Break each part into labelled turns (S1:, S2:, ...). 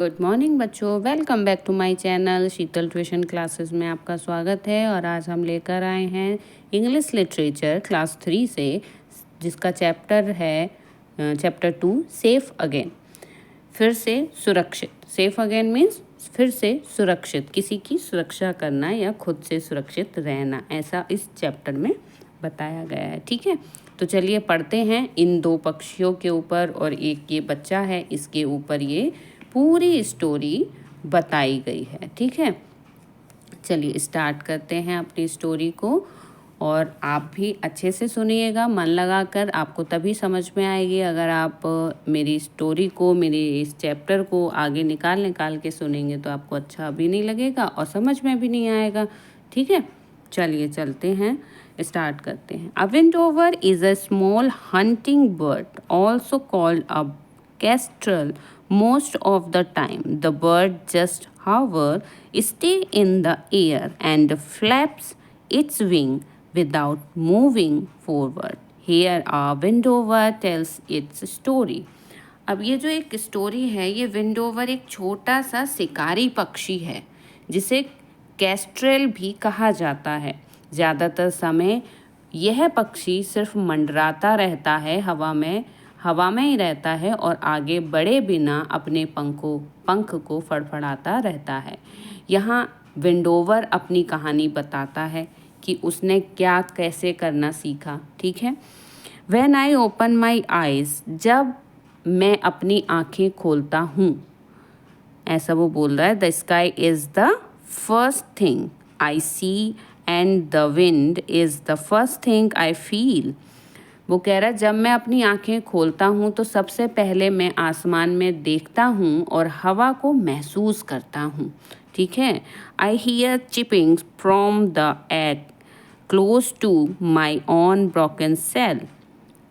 S1: Good morning बच्चों, welcome back to my channel Sheetal tuition classes में आपका स्वागत है। और आज हम लेकर आए हैं इंग्लिश लिटरेचर क्लास 3 से, जिसका चैप्टर है चैप्टर 2 सेफ अगेन। फिर से सुरक्षित। सेफ अगेन मीन्स फिर से सुरक्षित, किसी की सुरक्षा करना या खुद से सुरक्षित रहना, ऐसा इस चैप्टर में बताया गया है। ठीक है, तो चलिए पढ़ते हैं इन दो पक्षियों के ऊपर और एक ये बच्चा है, इसके ऊपर ये पूरी स्टोरी बताई गई है। ठीक है, चलिए स्टार्ट करते हैं अपनी स्टोरी को। और आप भी अच्छे से सुनिएगा, मन लगाकर, आपको तभी समझ में आएगी। अगर आप मेरी स्टोरी को, मेरे इस चैप्टर को आगे निकाल के सुनेंगे तो आपको अच्छा भी नहीं लगेगा और समझ में भी नहीं आएगा। ठीक है, चलिए चलते हैं, स्टार्ट करते हैं। अ विंडोवर is a small hunting bird, also called a kestrel. Most of the time, the bird just hover, stay in the air and flaps its wing without moving forward. Here, a windower tells its story. अब ये जो एक story है, ये विंडोवर एक छोटा सा शिकारी पक्षी है जिसे कैस्ट्रेल भी कहा जाता है। ज़्यादातर समय यह पक्षी सिर्फ मंडराता रहता है, हवा में ही रहता है और आगे बढ़े बिना अपने पंख को फड़फड़ाता रहता है। यहाँ विंडोवर अपनी कहानी बताता है कि उसने क्या कैसे करना सीखा। ठीक है, when I open my eyes, जब मैं अपनी आंखें खोलता हूँ, ऐसा वो बोल रहा है। The sky is the first thing I see and the wind is the first thing I feel. वो कह रहा है जब मैं अपनी आंखें खोलता हूँ तो सबसे पहले मैं आसमान में देखता हूँ और हवा को महसूस करता हूँ। ठीक है, I hear chipping from the at close to my on broken shell.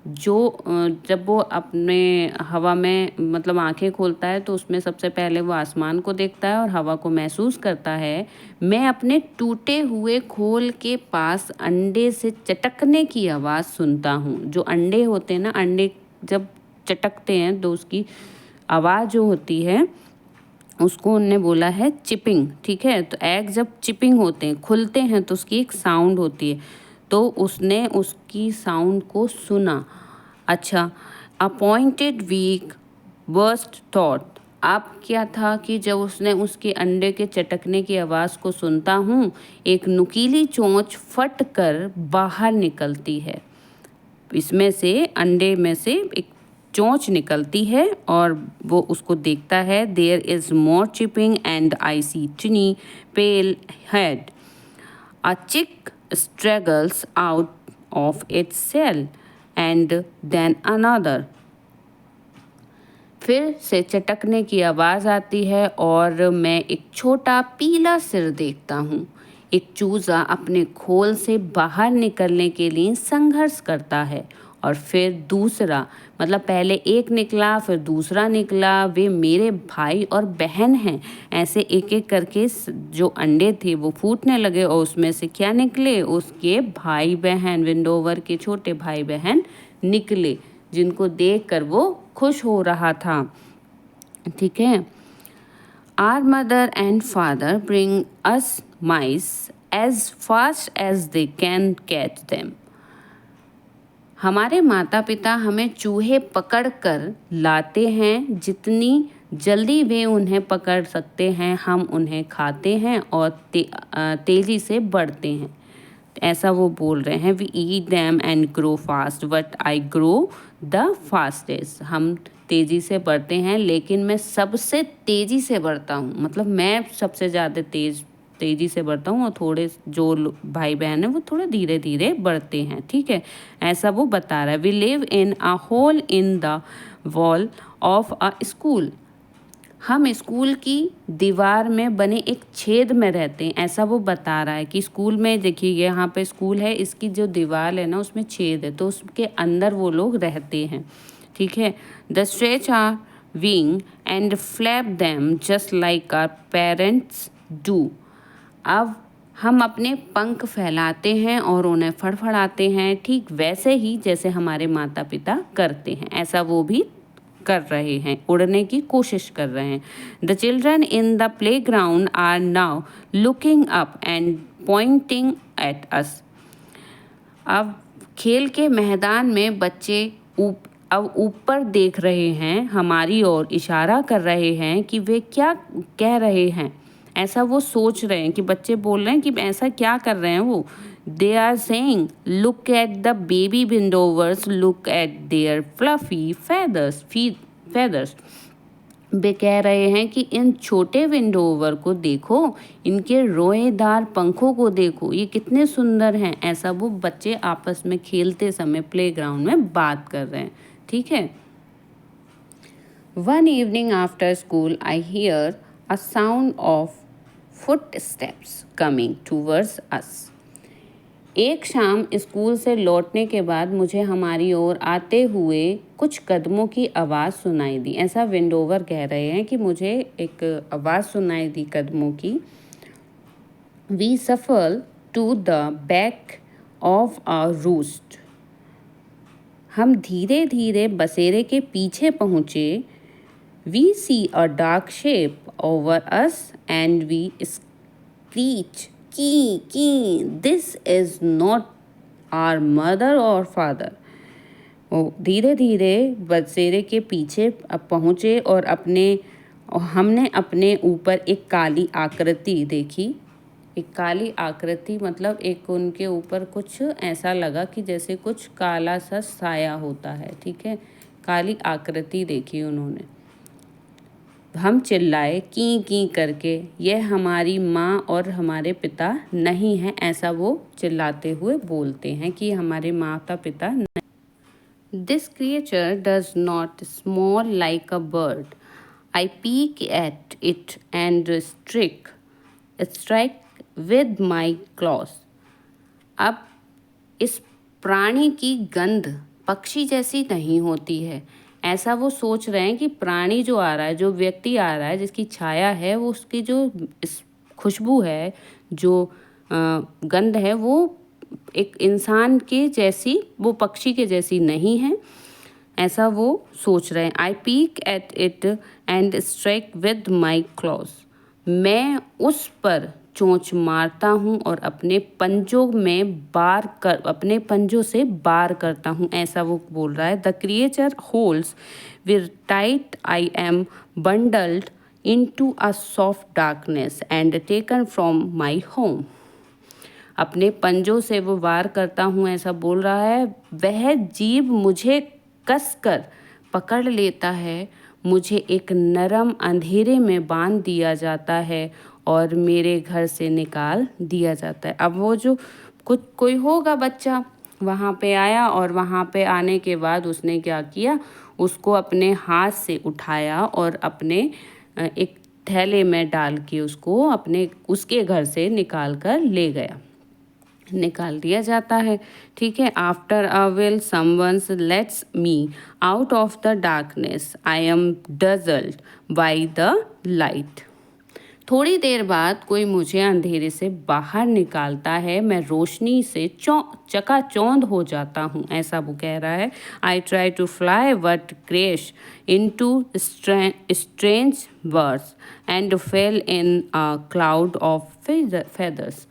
S1: जब वो अपने हवा में मतलब आंखें खोलता है तो उसमें सबसे पहले वो आसमान को देखता है और हवा को महसूस करता है। मैं अपने टूटे हुए खोल के पास अंडे से चटकने की आवाज़ सुनता हूँ। जो अंडे होते हैं ना, अंडे जब चटकते हैं तो उसकी आवाज़ जो होती है उसको उनने बोला है चिपिंग। ठीक है, तो एग जब चिपिंग होते हैं, खुलते हैं, तो उसकी एक साउंड होती है, तो उसने उसकी साउंड को सुना। अच्छा, अपॉइंटेड वीक वर्स्ट थॉट। अब क्या था कि जब उसने उसके अंडे के चटकने की आवाज़ को सुनता हूँ, एक नुकीली चोंच फट कर बाहर निकलती है। इसमें से अंडे में से एक चोंच निकलती है और वो उसको देखता है। There is more chipping and I see tiny pale head. A chick struggles out of its cell and then another। फिर से चटकने की आवाज़ आती है और मैं एक छोटा पीला सिर देखता हूँ। एक चूज़ा अपने खोल से बाहर निकलने के लिए संघर्ष करता है और फिर दूसरा, मतलब पहले एक निकला फिर दूसरा निकला, वे मेरे भाई और बहन हैं। ऐसे एक एक करके जो अंडे थे वो फूटने लगे और उसमें से क्या निकले, उसके भाई बहन, विंडोवर के छोटे भाई बहन निकले, जिनको देखकर वो खुश हो रहा था। ठीक है, our mother and father bring us mice as fast as they can catch them. हमारे माता पिता हमें चूहे पकड़ कर लाते हैं, जितनी जल्दी वे उन्हें पकड़ सकते हैं हम उन्हें खाते हैं और तेज़ी से बढ़ते हैं। ऐसा वो बोल रहे हैं। We eat them and grow fast but I grow the fastest. हम तेज़ी से बढ़ते हैं लेकिन मैं सबसे तेज़ी से बढ़ता हूँ, मतलब मैं सबसे ज़्यादा तेज़ी से बढ़ता हूँ और थोड़े जो भाई बहन हैं वो थोड़े धीरे धीरे बढ़ते हैं। ठीक है, ऐसा वो बता रहा है। We live in a hole in the wall of a school. हम स्कूल की दीवार में बने एक छेद में रहते हैं, ऐसा वो बता रहा है कि स्कूल में देखिए यहाँ पे स्कूल है, इसकी जो दीवार है ना उसमें छेद है, तो उसके अंदर वो लोग रहते हैं। ठीक है, the stretch our wing and flap them just like our parents do. अब हम अपने पंख फैलाते हैं और उन्हें फड़फड़ाते हैं, ठीक वैसे ही जैसे हमारे माता पिता करते हैं, ऐसा वो भी कर रहे हैं, उड़ने की कोशिश कर रहे हैं। The children in the play ground are now looking up and pointing at us. अब खेल के मैदान में बच्चे अब ऊपर देख रहे हैं, हमारी ओर इशारा कर रहे हैं कि वे क्या कह रहे हैं। ऐसा वो सोच रहे हैं कि बच्चे बोल रहे हैं कि ऐसा क्या कर रहे हैं वो। They are saying look at the baby विंडोवर्स, look at their fluffy feathers. वे कह रहे हैं कि इन छोटे विंडोवर को देखो, इनके रोएदार पंखों को देखो, ये कितने सुंदर हैं। ऐसा वो बच्चे आपस में खेलते समय प्लेग्राउंड में बात कर रहे हैं। ठीक है। One evening after school I hear a sound of footsteps coming towards us. एक शाम स्कूल से लौटने के बाद मुझे हमारी ओर आते हुए कुछ कदमों की आवाज़ सुनाई दी। ऐसा विंडोवर कह रहे हैं कि मुझे एक आवाज़ सुनाई दी कदमों की। We shuffle to the back of a roost. हम धीरे धीरे बसेरे के पीछे पहुँचे। We see a dark shape over us and we screech की this is not our mother or father. धीरे धीरे बसेरे के पीछे पहुँचे और हमने अपने ऊपर एक काली आकृति देखी। एक काली आकृति मतलब एक उनके ऊपर कुछ ऐसा लगा कि जैसे कुछ काला सा साया होता है। ठीक है, काली आकृति देखी उन्होंने। हम चिल्लाए की करके, यह हमारी माँ और हमारे पिता नहीं हैं। ऐसा वो चिल्लाते हुए बोलते हैं कि हमारे माता पिता नहीं। This creature does not small like a bird. I peak at it and strike with my claws. अब इस प्राणी की गंध पक्षी जैसी नहीं होती है। ऐसा वो सोच रहे हैं कि प्राणी जो आ रहा है, जो व्यक्ति आ रहा है, जिसकी छाया है, वो उसकी जो इस खुशबू है, जो गंध है, वो एक इंसान के जैसी, वो पक्षी के जैसी नहीं है। ऐसा वो सोच रहे हैं। I peak at it and strike with my claws. मैं उस पर चोंच मारता हूँ और अपने पंजों से बार करता हूँ। ऐसा वो बोल रहा है। The creature holds with tight I am bundled into a soft darkness and taken from my home. अपने पंजों से वो वार करता हूँ, ऐसा बोल रहा है। वह जीव मुझे कसकर पकड़ लेता है, मुझे एक नरम अंधेरे में बांध दिया जाता है और मेरे घर से निकाल दिया जाता है। अब वो जो कोई होगा बच्चा वहाँ पे आया और वहाँ पे आने के बाद उसने क्या किया, उसको अपने हाथ से उठाया और अपने एक थैले में डाल के उसके घर से निकाल दिया जाता है। ठीक है। After a while someone lets me out of the darkness, I am dazzled by the light. थोड़ी देर बाद कोई मुझे अंधेरे से बाहर निकालता है, मैं रोशनी से चकाचौंध हो जाता हूँ। ऐसा वो कह रहा है। I try to fly but crash into strange birds and fell in a cloud of feathers.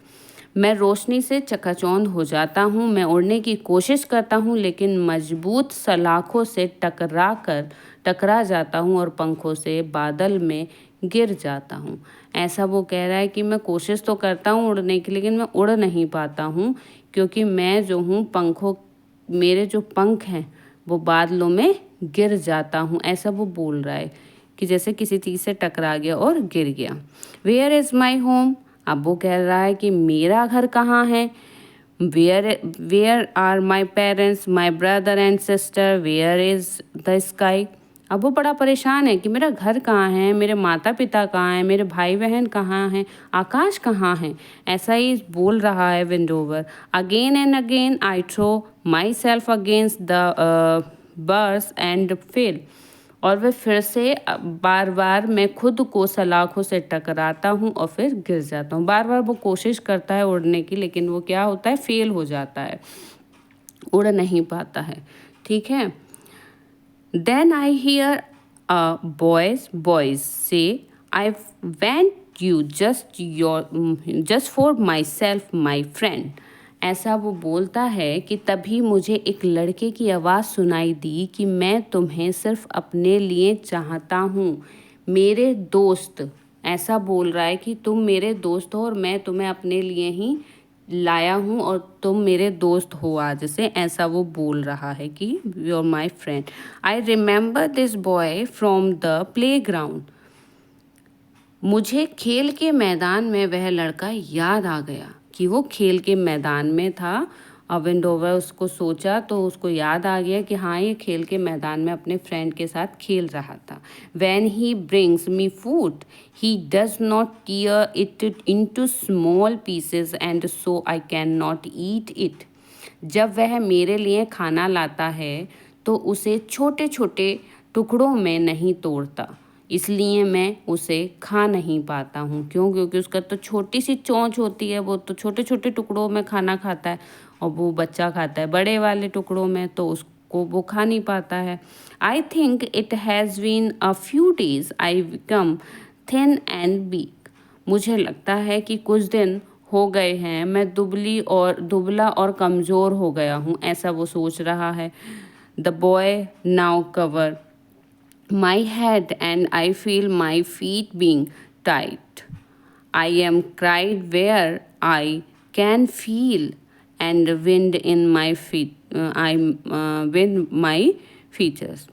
S1: मैं रोशनी से चकाचौंध हो जाता हूँ, मैं उड़ने की कोशिश करता हूँ, लेकिन मजबूत सलाखों से टकरा जाता हूँ और पंखों से बादल में गिर जाता हूँ। ऐसा वो कह रहा है कि मैं कोशिश तो करता हूँ उड़ने की, लेकिन मैं उड़ नहीं पाता हूँ, क्योंकि मैं जो हूँ मेरे जो पंख हैं वो बादलों में गिर जाता हूँ। ऐसा वो बोल रहा है कि जैसे किसी चीज़ से टकरा गया और गिर गया। Where is my home. अब वो कह रहा है कि मेरा घर कहाँ है। Where are my parents, my brother and sister, where is the sky. अब वो बड़ा परेशान है कि मेरा घर कहाँ है, मेरे माता पिता कहाँ हैं, मेरे भाई बहन कहाँ हैं, आकाश कहाँ है। ऐसा ही बोल रहा है विंडोवर। Again and again I throw myself against the bars and fell. और वह फिर से बार बार मैं खुद को सलाखों से टकराता हूँ और फिर गिर जाता हूँ। बार बार वो कोशिश करता है उड़ने की, लेकिन वो क्या होता है, फेल हो जाता है, उड़ नहीं पाता है। ठीक है। Then I hear a boy's voice say, I went you just for myself, my friend. ऐसा वो बोलता है कि तभी मुझे एक लड़के की आवाज़ सुनाई दी कि मैं तुम्हें सिर्फ अपने लिए चाहता हूँ, मेरे दोस्त। ऐसा बोल रहा है कि तुम मेरे दोस्त हो और मैं तुम्हें अपने लिए ही लाया हूँ और तुम मेरे दोस्त हो आज से, ऐसा वो बोल रहा है कि you are my friend. I remember this boy from the play ground. मुझे खेल के मैदान में वह लड़का याद आ गया कि वो खेल के मैदान में था। अब विंडोवर उसको सोचा तो उसको याद आ गया कि हाँ, ये खेल के मैदान में अपने फ्रेंड के साथ खेल रहा था। When he brings me food, he does not tear it into small pieces and so I cannot eat it. जब वह मेरे लिए खाना लाता है तो उसे छोटे छोटे टुकड़ों में नहीं तोड़ता, इसलिए मैं उसे खा नहीं पाता हूँ। क्यों? क्योंकि उसका तो छोटी सी चोंच होती है, वो तो छोटे छोटे टुकड़ों में खाना खाता है और वो बच्चा खाता है बड़े वाले टुकड़ों में, तो उसको वो खा नहीं पाता है। I think it has been a few days I become thin and weak. मुझे लगता है कि कुछ दिन हो गए हैं मैं दुबला और कमज़ोर हो गया हूँ, ऐसा वो सोच रहा है। The boy now cover my head and I feel my feet being tight. I am cried where I can feel and wind in my feet. Wind my features.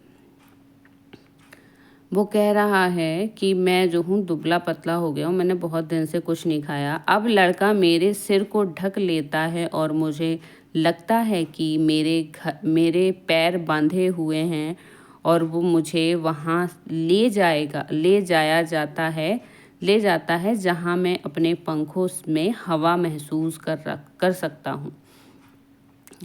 S1: वो कह रहा है कि मैं जो हूँ दुबला पतला हो गया हूँ, मैंने बहुत दिन से कुछ नहीं खाया। अब लड़का मेरे सिर को ढक लेता है और मुझे लगता है कि मेरे पैर बांधे हुए हैं और वो मुझे वहाँ ले जाता है जहाँ मैं अपने पंखों में हवा महसूस कर सकता हूँ।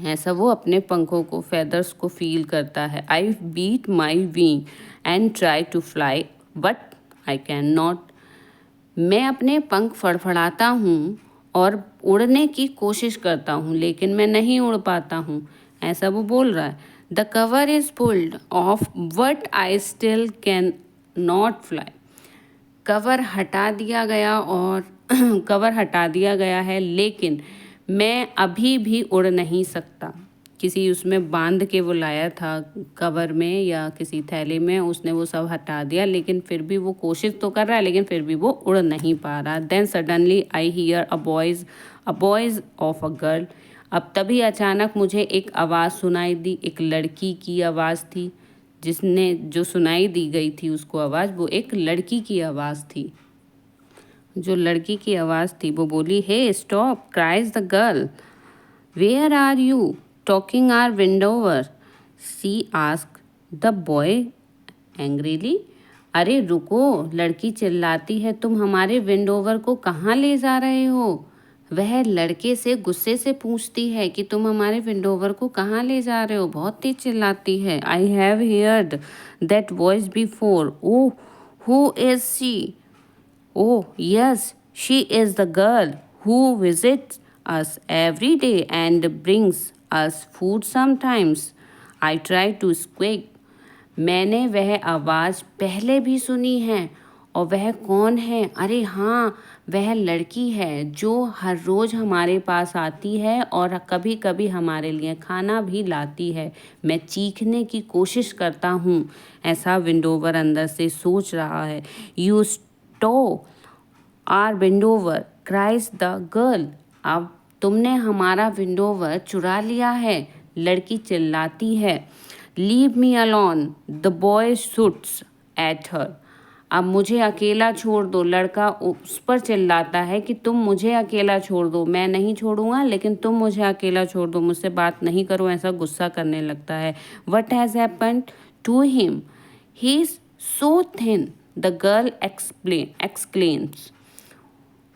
S1: ऐसा वो अपने पंखों को, फेदर्स को फील करता है। I beat my wing and try to fly but I can not. मैं अपने पंख फड़फड़ाता हूँ और उड़ने की कोशिश करता हूँ लेकिन मैं नहीं उड़ पाता हूँ, ऐसा वो बोल रहा है। The cover is pulled off but I still can not fly. Cover हटा दिया गया है लेकिन मैं अभी भी उड़ नहीं सकता। किसी उसमें बांध के वो लाया था कवर में या किसी थैले में, उसने वो सब हटा दिया लेकिन फिर भी वो कोशिश तो कर रहा है लेकिन फिर भी वो उड़ नहीं पा रहा। Then suddenly I hear a voice of a girl. अब तभी अचानक मुझे एक आवाज़ सुनाई दी, एक लड़की की आवाज़ थी। जो सुनाई दी गई थी उसको आवाज़, वो एक लड़की की आवाज़ थी। जो लड़की की आवाज़ थी वो बोली, hey stop, cries the girl, where are you talking our विंडोवर, she asked the boy angrily. अरे रुको, लड़की चिल्लाती है, तुम हमारे विंडोवर को कहाँ ले जा रहे हो? वह लड़के से गुस्से से पूछती है कि तुम हमारे विंडोवर को कहाँ ले जा रहे हो, बहुत तेज चिल्लाती है। I have heard that voice before, oh who is she? Oh, yes, she is the girl who visits us every day and brings us food sometimes. I try to squeak. मैंने वह आवाज़ पहले भी सुनी है। और वह कौन है? अरे हाँ, वह लड़की है जो हर रोज़ हमारे पास आती है और कभी कभी हमारे लिए खाना भी लाती है। मैं चीखने की कोशिश करता हूँ, ऐसा विंडोवर अंदर से सोच रहा है। यू स्टो आर विंडोवर, क्राइज द गर्ल। अब तुमने हमारा विंडोवर चुरा लिया है, लड़की चिल्लाती है। Leave me alone, the boy shoots at her. अब मुझे अकेला छोड़ दो, लड़का उस पर चिल्लाता है कि तुम मुझे अकेला छोड़ दो। मैं नहीं छोड़ूंगा लेकिन तुम मुझे अकेला छोड़ दो, मुझसे बात नहीं करो, ऐसा गुस्सा करने लगता है। What has happened to him, he is so thin, the girl explains.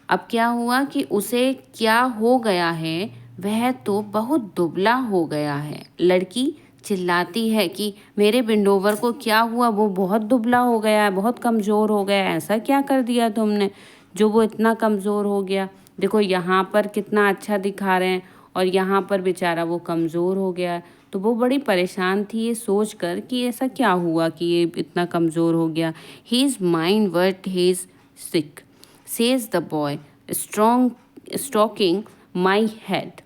S1: अब क्या हुआ कि उसे क्या हो गया है, वह तो बहुत दुबला हो गया है। लड़की चिल्लाती है कि मेरे विंडोवर को क्या हुआ, वो बहुत दुबला हो गया है, बहुत कमज़ोर हो गया है। ऐसा क्या कर दिया तुमने जो वो इतना कमज़ोर हो गया? देखो यहाँ पर कितना अच्छा दिखा रहे हैं और यहाँ पर बेचारा वो कमज़ोर हो गया है। तो वो बड़ी परेशान थी ये सोच कर कि ऐसा क्या हुआ कि ये इतना कमज़ोर हो गया। He is mine but he is sick, says the boy stroking my head.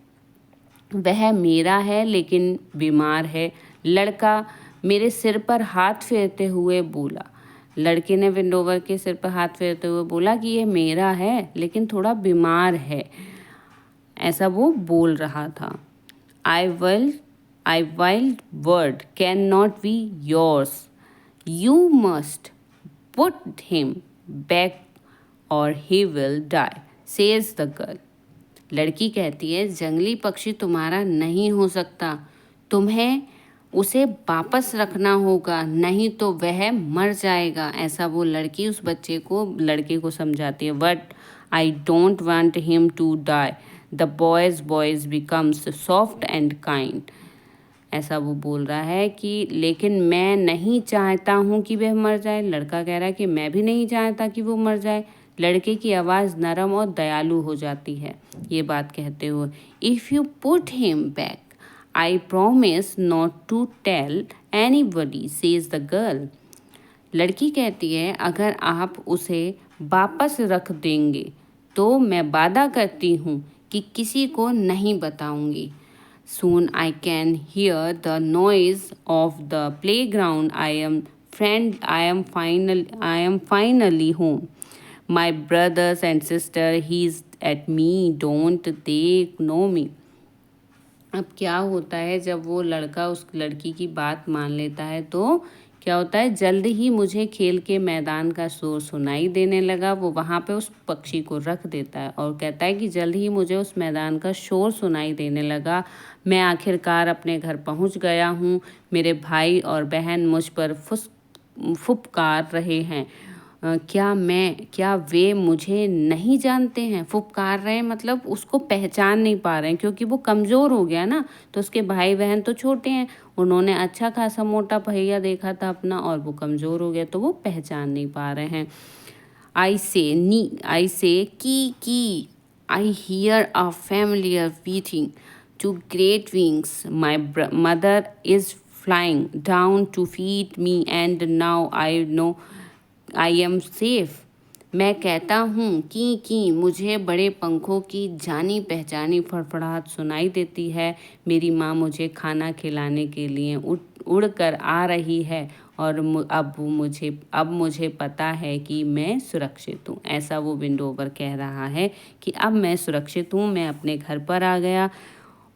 S1: वह मेरा है लेकिन बीमार है, लड़का मेरे सिर पर हाथ फेरते हुए बोला। लड़के ने विंडोवर के सिर पर हाथ फेरते हुए बोला कि ये मेरा है लेकिन थोड़ा बीमार है, ऐसा वो बोल रहा था। I wild bird can not be yours, you must put him back or he will die, says the girl. लड़की कहती है जंगली पक्षी तुम्हारा नहीं हो सकता, तुम्हें उसे वापस रखना होगा, नहीं तो वह मर जाएगा। ऐसा वो लड़की उस लड़के को समझाती है। But I don't want him to die, the boys becomes soft and kind. ऐसा वो बोल रहा है कि लेकिन मैं नहीं चाहता हूँ कि वह मर जाए। लड़का कह रहा है कि मैं भी नहीं चाहता कि वो मर जाए। लड़के की आवाज़ नरम और दयालु हो जाती है ये बात कहते हुए। If you put him back I promise not to tell anybody, says the girl. लड़की कहती है अगर आप उसे वापस रख देंगे तो मैं वादा करती हूँ कि किसी को नहीं बताऊंगी। Soon I can hear the noise of the playground. I am finally home. My brothers and sister, he's at me. Don't they know me? अब क्या होता है जब वो लड़का उस लड़की की बात मान लेता है तो क्या होता है, जल्द ही मुझे खेल के मैदान का शोर सुनाई देने लगा। वो वहाँ पे उस पक्षी को रख देता है और कहता है कि जल्द ही मुझे उस मैदान का शोर सुनाई देने लगा। मैं आखिरकार अपने घर पहुँच गया हूँ। मेरे भाई और बहन मुझ पर फुफकार रहे हैं। क्या वे मुझे नहीं जानते हैं? फुफकार रहे हैं मतलब उसको पहचान नहीं पा रहे हैं क्योंकि वो कमज़ोर हो गया ना। तो उसके भाई बहन तो छोटे हैं, उन्होंने अच्छा खासा मोटा पहिया देखा था अपना और वो कमज़ोर हो गया तो वो पहचान नहीं पा रहे हैं। I say key I hear a familiar beating two great wings, my mother is flying down to feed me and now I know I am safe. मैं कहता हूँ कि मुझे बड़े पंखों की जानी पहचानी फड़फड़ाहट सुनाई देती है। मेरी माँ मुझे खाना खिलाने के लिए उड़ कर आ रही है और अब मुझे पता है कि मैं सुरक्षित हूँ। ऐसा वो विंडोवर कह रहा है कि अब मैं सुरक्षित हूँ, मैं अपने घर पर आ गया।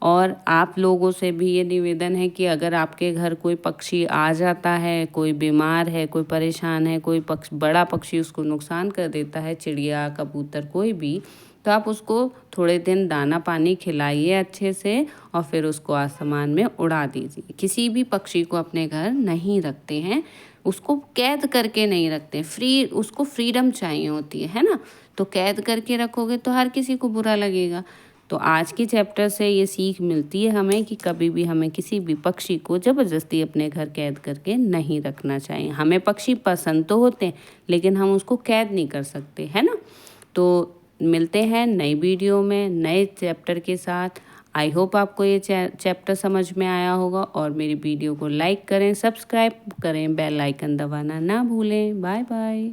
S1: और आप लोगों से भी ये निवेदन है कि अगर आपके घर कोई पक्षी आ जाता है, कोई बीमार है, कोई परेशान है, कोई बड़ा पक्षी उसको नुकसान कर देता है, चिड़िया कबूतर कोई भी, तो आप उसको थोड़े दिन दाना पानी खिलाइए अच्छे से और फिर उसको आसमान में उड़ा दीजिए। किसी भी पक्षी को अपने घर नहीं रखते हैं, उसको कैद करके नहीं रखते, उसको फ्रीडम चाहिए होती है ना। तो कैद करके रखोगे तो हर किसी को बुरा लगेगा। तो आज के चैप्टर से ये सीख मिलती है हमें कि कभी भी हमें किसी भी पक्षी को ज़बरदस्ती अपने घर कैद करके नहीं रखना चाहिए। हमें पक्षी पसंद तो होते हैं लेकिन हम उसको कैद नहीं कर सकते, है ना। तो मिलते हैं नई वीडियो में नए चैप्टर के साथ। आई होप आपको ये चैप्टर समझ में आया होगा और मेरी वीडियो को लाइक करें, सब्सक्राइब करें, बेल आइकन दबाना ना भूलें। Bye bye.